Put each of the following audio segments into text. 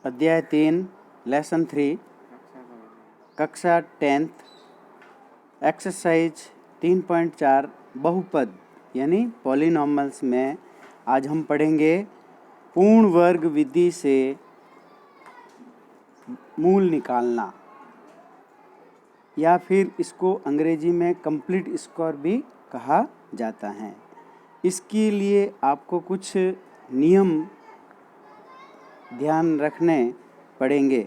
अध्याय 3 लेसन 3 कक्षा 10th exercise 3.4 बहुपद यानी पॉलिनॉमियल्स में आज हम पढ़ेंगे पूर्ण वर्ग विधि से मूल निकालना, या फिर इसको अंग्रेजी में कंप्लीट स्क्वायर भी कहा जाता है। इसके लिए आपको कुछ नियम ध्यान रखने पड़ेंगे।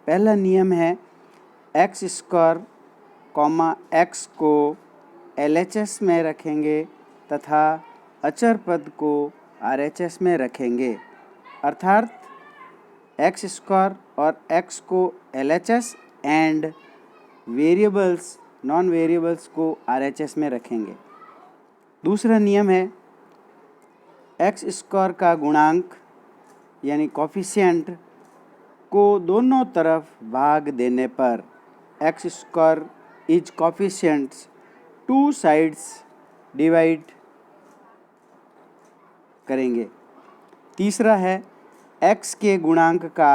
पहला नियम है एक्स स्क्वायर एक्स को LHS में रखेंगे तथा अचर पद को RHS में रखेंगे, अर्थात एक्स स्क्वायर और एक्स को LHS and variables non variables को RHS में रखेंगे। दूसरा नियम है एक्स स्क्वायर का गुणांक यानी कोफिशिएंट को दोनों तरफ भाग देने पर x square is coefficients two sides divide करेंगे। तीसरा है एक्स के गुणांक का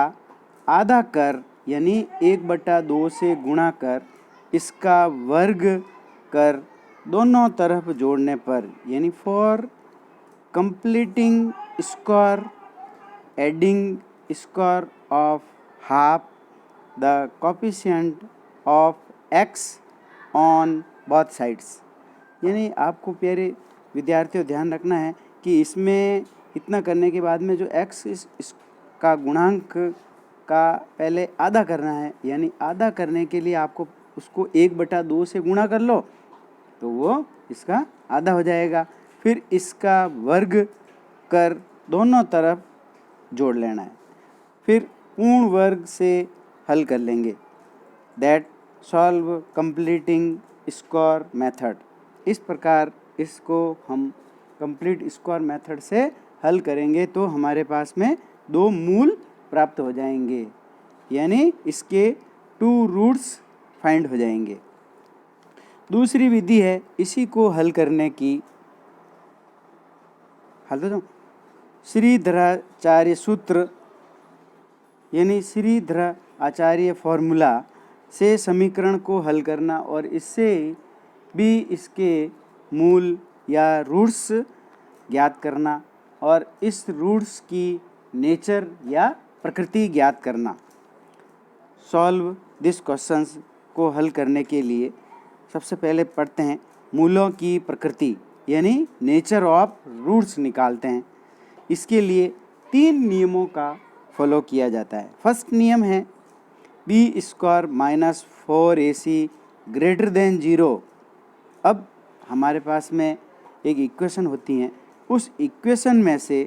आधा कर यानी 1/2 से गुणा कर इसका वर्ग कर दोनों तरफ जोड़ने पर, यानी for completing square adding square of half the coefficient of x on both sides. यानी आपको प्यारे विद्यार्थियों ध्यान रखना है कि इसमें इतना करने के बाद में जो एक्स इसका गुणांक का पहले आधा करना है, यानी आधा करने के लिए आपको उसको 1/2 से गुणा कर लो तो वो इसका आधा हो जाएगा। फिर इसका वर्ग कर दोनों तरफ जोड़ लेना है, फिर पूर्ण वर्ग से हल कर लेंगे। That solve completing square method. इस प्रकार इसको हम कंप्लीट स्क्वायर मेथड से हल करेंगे तो हमारे पास में 2 मूल प्राप्त हो जाएंगे, यानी इसके 2 रूट्स फाइंड हो जाएंगे। दूसरी विधि है इसी को हल करने की, हल तो श्रीधराचार्य सूत्र यानी श्रीधर आचार्य फॉर्मूला से समीकरण को हल करना और इससे भी इसके मूल या रूट्स ज्ञात करना और इस रूट्स की नेचर या प्रकृति ज्ञात करना। सॉल्व दिस क्वेश्चंस को हल करने के लिए सबसे पहले पढ़ते हैं मूलों की प्रकृति यानी नेचर ऑफ रूट्स निकालते हैं। इसके लिए 3 नियमों का फॉलो किया जाता है। फर्स्ट नियम है b² - 4ac > 0। अब हमारे पास में एक इक्वेशन होती है, उस इक्वेशन में से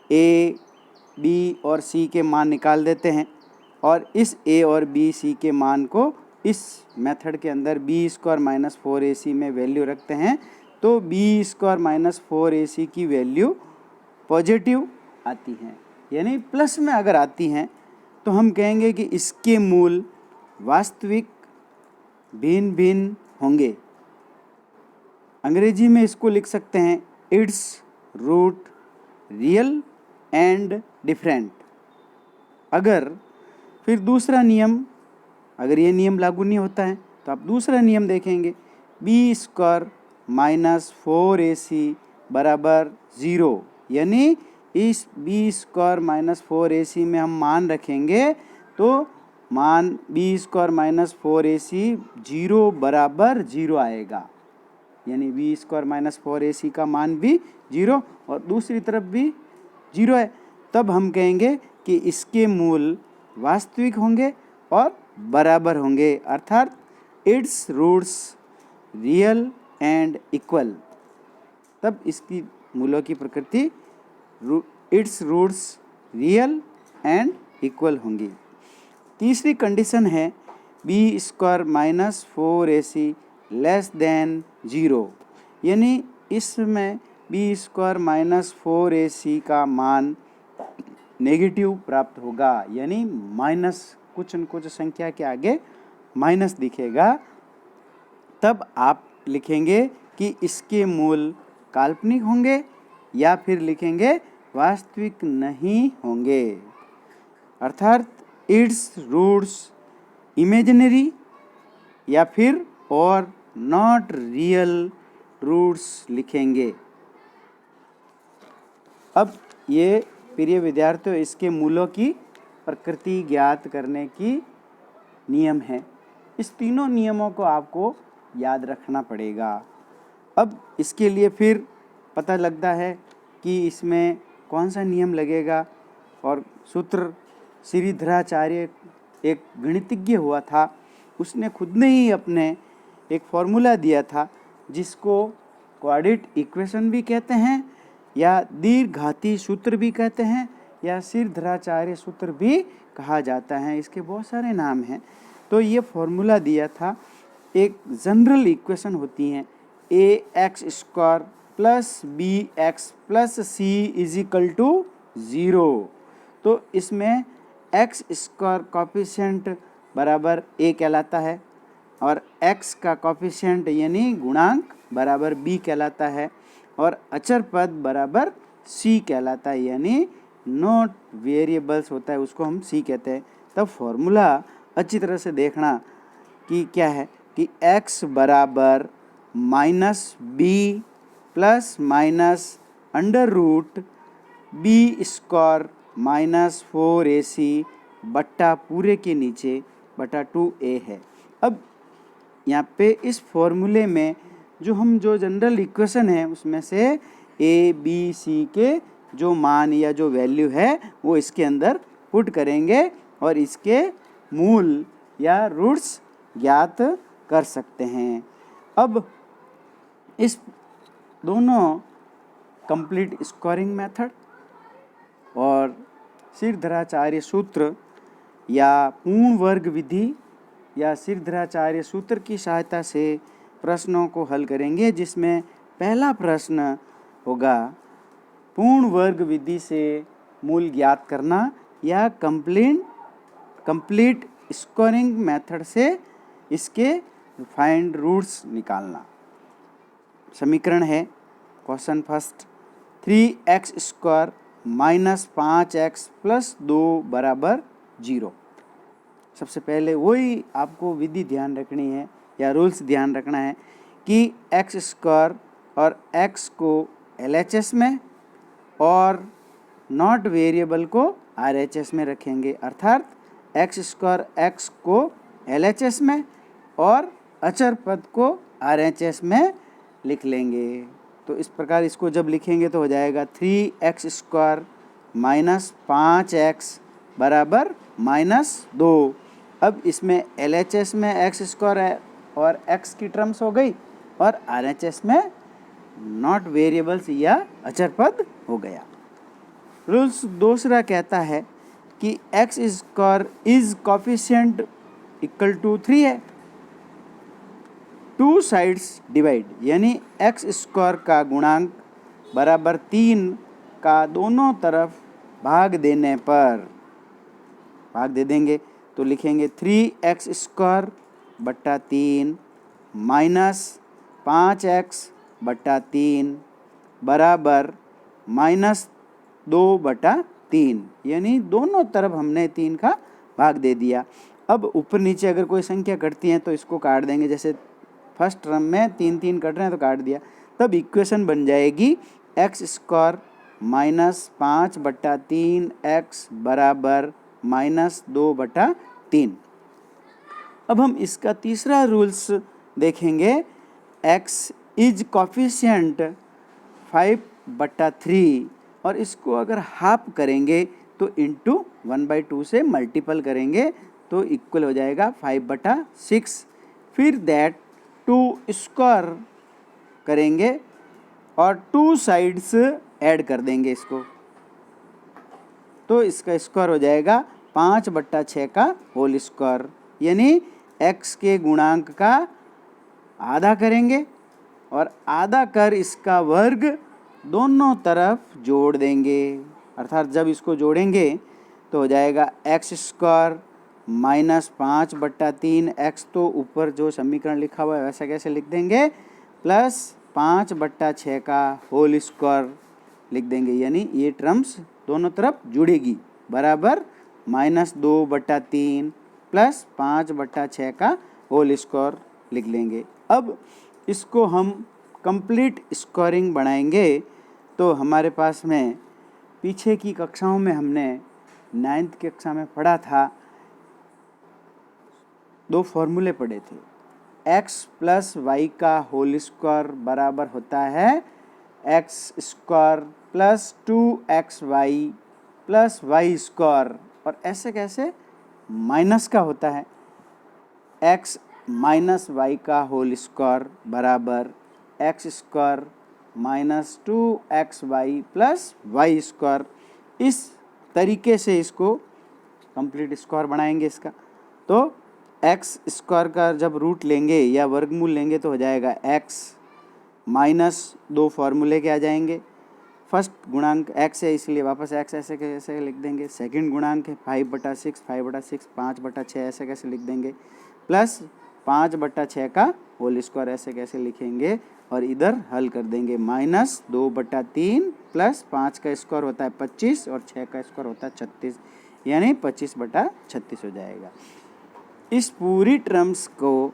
a, b और c के मान निकाल देते हैं और इस a और b, c के मान को इस मेथड के अंदर b² - 4ac में वैल्यू रखते हैं तो b² - 4ac की वैल्यू पॉजिटिव आती हैं, यानी प्लस में अगर आती हैं तो हम कहेंगे कि इसके मूल वास्तविक भिन्न भिन्न होंगे। अंग्रेजी में इसको लिख सकते हैं its root real and different. अगर फिर दूसरा नियम, अगर ये नियम लागू नहीं होता है तो आप दूसरा नियम देखेंगे b² - 4ac = 0, यानी इस b² - 4ac में हम मान रखेंगे तो मान b² - 4ac 0 = 0 आएगा, यानी b² - 4ac का मान भी 0 और दूसरी तरफ भी 0 है। तब हम कहेंगे कि इसके मूल वास्तविक होंगे और बराबर होंगे, अर्थात its roots real and equal. तब इसकी मूलों की प्रकृति its roots real and equal होंगी। तीसरी कंडीशन है b² - 4ac < 0, यानी इसमें b² - 4ac का मान नेगेटिव प्राप्त होगा, यानी माइनस कुछ न कुछ संख्या के आगे माइनस दिखेगा। तब आप लिखेंगे कि इसके मूल काल्पनिक होंगे या फिर लिखेंगे वास्तविक नहीं होंगे। अर्थात इट्स रूट्स इमेजिनरी या फिर और नॉट रियल रूट्स लिखेंगे। अब ये प्रिय विद्यार्थियों इसके मूलों की प्रकृति ज्ञात करने की नियम है। इस तीनों नियमों को आपको याद रखना पड़ेगा। अब इसके लिए फिर पता लगता है कि इसमें कौन सा नियम लगेगा, और सूत्र श्रीधराचार्य एक गणितज्ञ हुआ था, उसने खुद ने ही अपने एक फॉर्मूला दिया था जिसको क्वाड्रेटिक इक्वेशन भी कहते हैं या दीर्घघाती सूत्र भी कहते हैं या श्रीधराचार्य सूत्र भी कहा जाता है। इसके बहुत सारे नाम हैं। तो ये फॉर्मूला दिया था, एक जनरल इक्वेशन होती हैं ax² plus bx plus c is equal to 0। तो इसमें x² कॉफिशिएंट बराबर a कहलाता है और x का कॉफिशिएंट यानी गुणांक बराबर b कहलाता है और अचर पद बराबर c कहलाता है, यानी नॉट वेरिएबल्स होता है, उसको हम c कहते हैं। तब फॉर्मूला अच्छी तरह से देखना कि क्या है कि x बराबर minus B plus minus under root b² minus 4ac बट्टा पूरे के नीचे बटा 2a है। अब यहाँ पे इस फॉर्मूले में जो जनरल इक्वेशन है उसमें से a b c के जो मान या जो वैल्यू है वो इसके अंदर पुट करेंगे और इसके मूल या रूट्स ज्ञात कर सकते हैं। अब इस दोनों कंप्लीट स्कोरिंग मेथड और श्रीधराचार्य सूत्र या पूर्ण वर्ग विधि या श्रीधराचार्य सूत्र की सहायता से प्रश्नों को हल करेंगे, जिसमें पहला प्रश्न होगा पूर्ण वर्ग विधि से मूल ज्ञात करना या कंप्लीट स्कोरिंग मेथड से इसके फाइंड रूट्स निकालना। समीकरण है question first 3x² minus 5x plus 2 बराबर 0। सबसे पहले वही आपको विधि ध्यान रखनी है या रूल्स ध्यान रखना है कि x² और x को LHS में और नॉट वेरिएबल को RHS में रखेंगे, अर्थात x² x को LHS में और अचर पद को RHS में लिख लेंगे। तो इस प्रकार इसको जब लिखेंगे तो हो जाएगा 3x² माइनस 5x बराबर माइनस 2। अब इसमें LHS में x² है और x की टर्म्स हो गई और RHS में नॉट वेरिएबल्स या अचर पद हो गया। रूल्स दूसरा कहता है कि x² is coefficient equal to 3 है, टू साइड्स डिवाइड यानी x² का गुणांक बराबर 3 का दोनों तरफ भाग देने पर भाग दे देंगे तो लिखेंगे 3x² बट्टा 3 माइनस 5x बट्टा 3 बराबर माइनस 2 बटा 3, यानी दोनों तरफ हमने 3 का भाग दे दिया। अब ऊपर नीचे अगर कोई संख्या कटती है तो इसको काट देंगे, जैसे फर्स्ट टर्म में 3 3 कट रहे हैं तो काट दिया। तब इक्वेशन बन जाएगी x² माइनस 5 बट्टा 3 x बराबर माइनस 2 बटा 3। अब हम इसका तीसरा रूल्स देखेंगे, x इज कॉफिशिएंट 5 बट्टा 3 और इसको अगर हाफ करेंगे तो इंटू 1/2 से मल्टीपल करेंगे तो इक्वल हो जाएगा 5 बटा 6। फिर दैट 2 स्क्वायर करेंगे और 2 साइड्स ऐड कर देंगे इसको, तो इसका स्क्वायर हो जाएगा 5 बट्टा 6 का होल स्क्वायर, यानी x के गुणांक का आधा करेंगे और आधा कर इसका वर्ग दोनों तरफ जोड़ देंगे, अर्थात जब इसको जोड़ेंगे तो हो जाएगा x² माइनस 5 बट्टा 3 x, तो ऊपर जो समीकरण लिखा हुआ है वैसा कैसे लिख देंगे, प्लस 5 बट्टा 6 का होल स्क्वायर लिख देंगे, यानी ये टर्म्स दोनों तरफ जुड़ेगी बराबर -2/3 प्लस 5/6 का होल स्क्वायर लिख लेंगे। अब इसको हम कंप्लीट स्क्वायरिंग बनाएंगे तो हमारे पास में पीछे की कक्षाओं में हमने 9th कक्षा में पढ़ा था, 2 फॉर्मूले पढ़े थे। x प्लस वाई का होल स्क्वायर बराबर होता है X square plus 2xy plus Y square, और ऐसे कैसे माइनस का होता है x माइनस वाई का होल स्क्वायर बराबर X square minus 2xy plus Y square. इस तरीके से इसको कंप्लीट स्क्वायर बनाएंगे इसका। तो एक्स स्क्वायर का जब रूट लेंगे या वर्गमूल लेंगे तो हो जाएगा एक्स माइनस 2 फॉर्मूले के आ जाएंगे। फर्स्ट गुणांक एक्स है इसलिए वापस एक्स ऐसे कैसे लिख देंगे। सेकंड गुणांक है 5/6, 5/6 5/6 ऐसे कैसे लिख देंगे, प्लस 5/6 का होल स्क्वायर ऐसे कैसे लिखेंगे, और इधर हल कर देंगे। -2/3 प्लस 5 का स्क्वायर होता है 25 और 6 का स्क्वायर होता है 36, यानी 25/36 हो जाएगा। इस पूरी टर्म्स को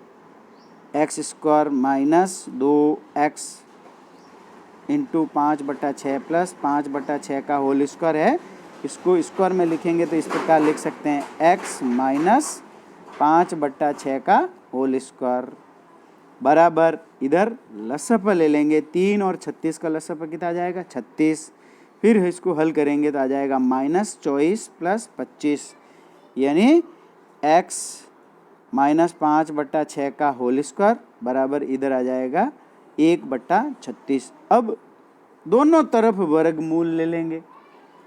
x square minus 2x into 5/6 plus 5/6 का होल स्क्वायर है, इसको स्क्वायर में लिखेंगे तो इस प्रकार लिख सकते हैं x माइनस 5/6 का होल स्क्वायर बराबर, इधर लसअ ले लेंगे 3 और 36 का लसअ कितना आ जाएगा 36। फिर इसको हल करेंगे तो आ जाएगा -24 प्लस 25, यानी x माइनस 5/6 का होल स्क्वायर बराबर इधर आ जाएगा 1/36। अब दोनों तरफ वर्गमूल ले लेंगे।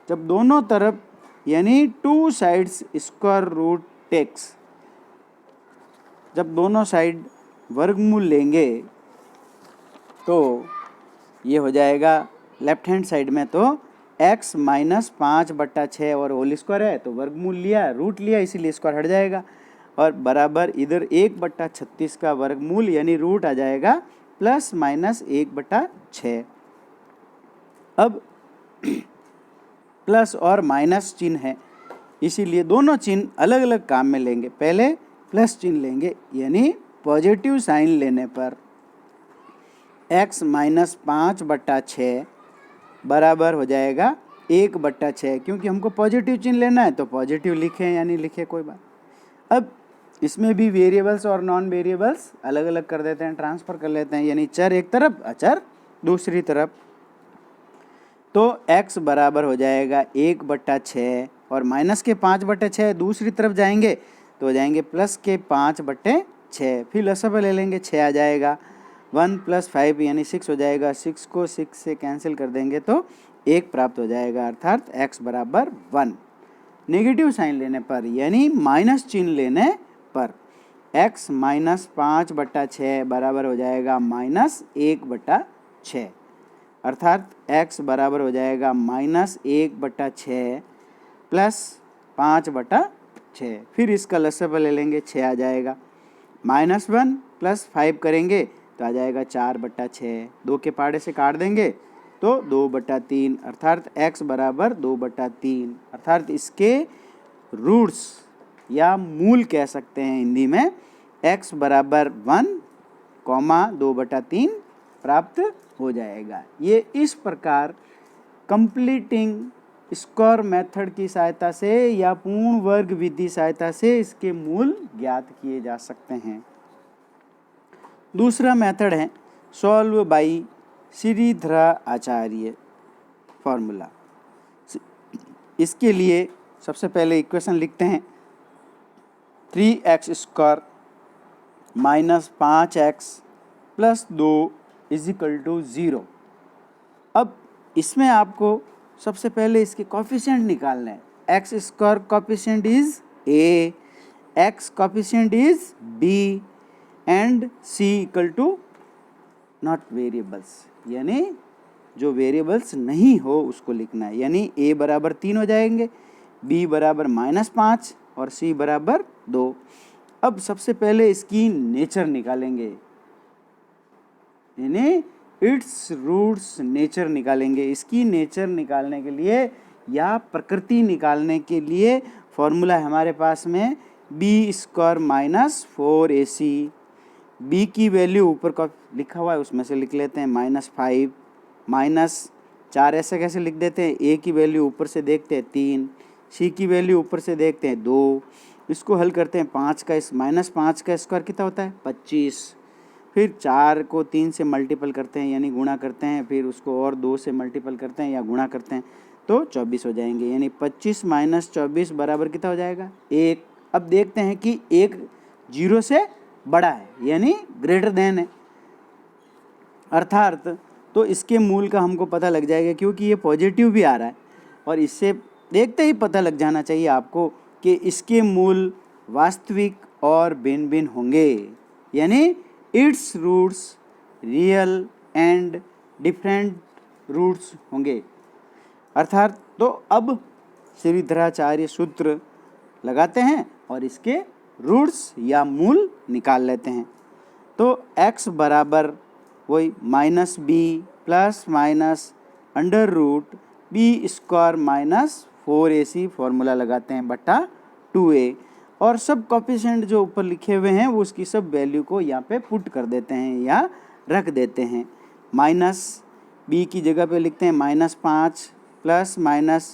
जब दोनों तरफ यानी 2 साइड्स स्क्वायर रूट टेक्स, जब दोनों साइड वर्गमूल लेंगे तो ये हो जाएगा लेफ्ट हैंड साइड में तो x माइनस 5/6 और होल स्क्वायर है तो वर्गमूल लिया, रूट लिया, इसीलिए स्क्वायर हट जाएगा, और बराबर इधर 1/36 का वर्गमूल यानी रूट आ जाएगा प्लस माइनस 1/6। अब प्लस और माइनस चिन्ह है इसीलिए दोनों चिन्ह अलग अलग काम में लेंगे। पहले प्लस चिन्ह लेंगे यानी पॉजिटिव साइन लेने पर x माइनस 5/6 बराबर हो जाएगा 1/6, क्योंकि हमको पॉजिटिव चिन्ह लेना है तो पॉजिटिव लिखें यानी लिखे कोई बात। अब इसमें भी वेरिएबल्स और नॉन वेरिएबल्स अलग अलग कर देते हैं, ट्रांसफ़र कर लेते हैं, यानी चर एक तरफ अचर दूसरी तरफ। तो x बराबर हो जाएगा 1/6 और माइनस के 5/6 दूसरी तरफ जाएंगे तो हो जाएंगे प्लस के 5/6। फिर लसअ ले लेंगे 6 आ जाएगा, 1 + 5 यानी 6 हो जाएगा, 6 को 6 से कैंसिल कर देंगे तो 1 प्राप्त हो जाएगा, अर्थात x बराबर 1। नेगेटिव साइन लेने पर यानी माइनस चिन्ह लेने पर x माइनस 5/6 बराबर हो जाएगा -1/6, अर्थात x बराबर हो जाएगा -1/6 प्लस 5/6। फिर इसका लसअ ले लेंगे 6 आ जाएगा, -1 + 5 करेंगे तो आ जाएगा 4/6, 2 के पाड़े से काट देंगे तो 2/3, अर्थात x बराबर 2/3, अर्थात इसके रूट्स या मूल कह सकते हैं हिंदी में x बराबर 1, 2/3 प्राप्त हो जाएगा। ये इस प्रकार कंप्लीटिंग स्क्वायर मेथड की सहायता से या पूर्ण वर्ग विधि सहायता से इसके मूल ज्ञात किए जा सकते हैं। दूसरा मेथड है solve by Shridhar Acharya formula. इसके लिए सबसे पहले इक्वेशन लिखते हैं 3x² माइनस 5x प्लस 2 = 0। अब इसमें आपको सबसे पहले इसके कोफिशिएंट निकालना है। x² coefficient is a, x coefficient is b and c = not variables, यानी जो वेरिएबल्स नहीं हो उसको लिखना है, यानी a बराबर 3 हो जाएंगे, b बराबर -5 और c बराबर 2। अब सबसे पहले इसकी नेचर निकालेंगे, यानी इट्स रूट्स नेचर निकालेंगे। इसकी नेचर निकालने के लिए या प्रकृति निकालने के लिए फॉर्मूला है हमारे पास में B square minus 4ac। B की वैल्यू ऊपर का लिखा हुआ है उसमें से लिख लेते हैं -5 -4, ऐसे कैसे लिख देते हैं, ए की वैल्यू ऊपर से देखते हैं 3, सी की वैल्यू ऊपर से देखते हैं 2, इसको हल करते हैं -5 का स्क्वायर कितना होता है 25, फिर 4 को 3 से मल्टीपल करते हैं यानी गुणा करते हैं, फिर उसको और 2 से मल्टीपल करते हैं या गुणा करते हैं तो 24 हो जाएंगे, यानी 25 - 24 बराबर कितना हो जाएगा 1। अब देखते हैं कि 1 0 से बड़ा है यानी ग्रेटर देन है, अर्थात तो इसके मूल का हमको पता लग जाएगा क्योंकि ये पॉजिटिव भी आ रहा है और इससे देखते ही पता लग जाना चाहिए आपको कि इसके मूल वास्तविक और भिन्न भिन्न होंगे, यानी its roots real and different roots होंगे। अर्थात तो अब श्रीधराचार्य सूत्र लगाते हैं और इसके रूट्स या मूल निकाल लेते हैं। तो x बराबर वही -b plus minus under root B square minus 4ac formula लगाते हैं बटा 2a, और सब कोफिशिएंट जो ऊपर लिखे हुए हैं वो उसकी सब वैल्यू को यहाँ पे पुट कर देते हैं या रख देते हैं। माइनस b की जगह पे लिखते हैं -5 प्लस माइनस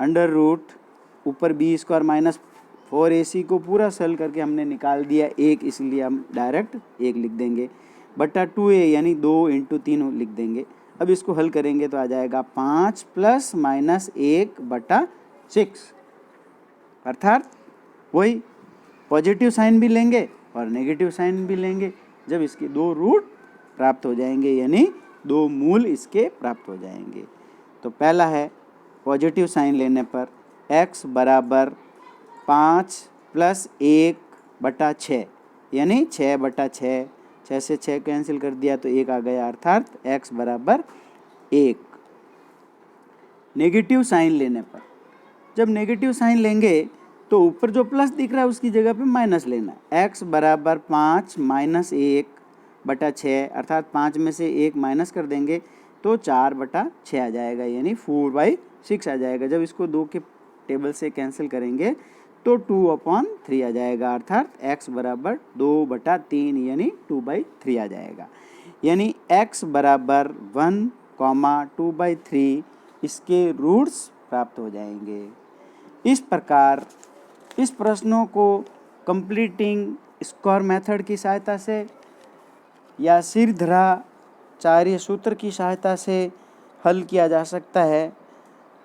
अंडर रूट ऊपर बी स्क्वायर माइनस 4ac को पूरा सॉल्व करके हमने निकाल दिया 1, इसलिए हम डायरेक्ट 1 लिख देंगे बटा 2a यानी 2 × 3 लिख देंगे। अब इसको हल करेंगे तो आ जाएगा 5 प्लस माइनस 1 बटा 6, अर्थात वही पॉजिटिव साइन भी लेंगे और नेगेटिव साइन भी लेंगे जब इसके 2 रूट प्राप्त हो जाएंगे यानी 2 मूल इसके प्राप्त हो जाएंगे। तो पहला है पॉजिटिव साइन लेने पर x बराबर 5 प्लस 1 बटा 6 यानी 6 बटा 6, 6 से 6 कैंसिल कर दिया तो 1 आ गया, अर्थात x बराबर 1। नेगेटिव साइन लेने पर, जब नेगेटिव साइन लेंगे तो ऊपर जो प्लस दिख रहा है उसकी जगह पे माइनस लेना है। x बराबर 5 माइनस 1 बटा 6, अर्थात 5 में से 1 माइनस कर देंगे तो 4 बटा 6 आ जाएगा यानी 4/6 आ जाएगा। जब इसको 2 के टेबल से कैंसिल करेंगे तो 2/3 आ जाएगा, अर्थात x बराबर 2/3 यानी 2/3 आ जाएगा, यानी x बराबर 1, 2/3 इसके रूट्स प्राप्त हो जाएंगे। इस प्रकार इस प्रश्नों को कंप्लीटिंग स्क्वायर मेथड की सहायता से या श्रीधराचार्य सूत्र की सहायता से हल किया जा सकता है।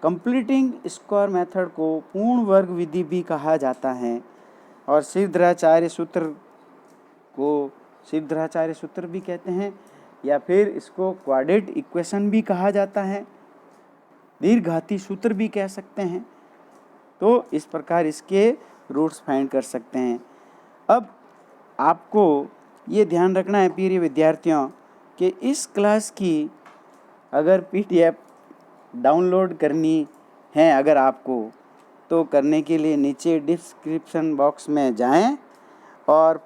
कंप्लीटिंग स्क्वायर मेथड को पूर्ण वर्ग विधि भी कहा जाता है और श्रीधराचार्य सूत्र को श्रीधराचार्य सूत्र भी कहते हैं या फिर इसको क्वाड्रेट इक्वेशन भी कहा जाता है, दीर्घघाती सूत्र भी कह सकते हैं। तो इस प्रकार इसके रूट्स फाइंड कर सकते हैं। अब आपको ये ध्यान रखना है प्रिय विद्यार्थियों कि इस क्लास की अगर PDF डाउनलोड करनी है अगर आपको, तो करने के लिए नीचे डिस्क्रिप्शन बॉक्स में जाएं और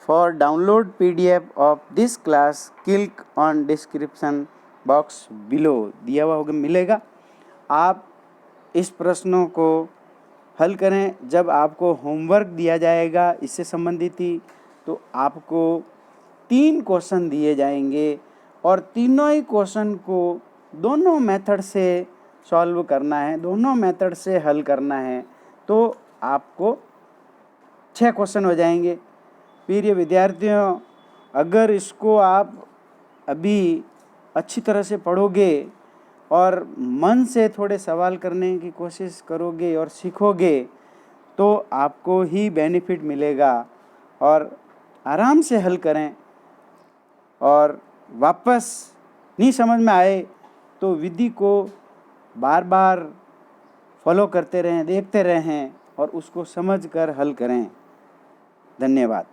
for download PDF of this class click on description box below दिया हुआ होगा मिलेगा। आप इस प्रश्नों को हल करें। जब आपको होमवर्क दिया जाएगा इससे संबंधित ही, तो आपको 3 क्वेश्चन दिए जाएंगे और तीनों ही क्वेश्चन को दोनों मेथड से सॉल्व करना है, दोनों मेथड से हल करना है, तो आपको 6 क्वेश्चन हो जाएंगे। प्रिय विद्यार्थियों, अगर इसको आप अभी अच्छी तरह से पढ़ोगे और मन से थोड़े सवाल करने की कोशिश करोगे और सीखोगे तो आपको ही बेनिफिट मिलेगा। और आराम से हल करें और वापस नहीं समझ में आए तो विधि को बार बार फॉलो करते रहें, देखते रहें और उसको समझ कर हल करें। धन्यवाद।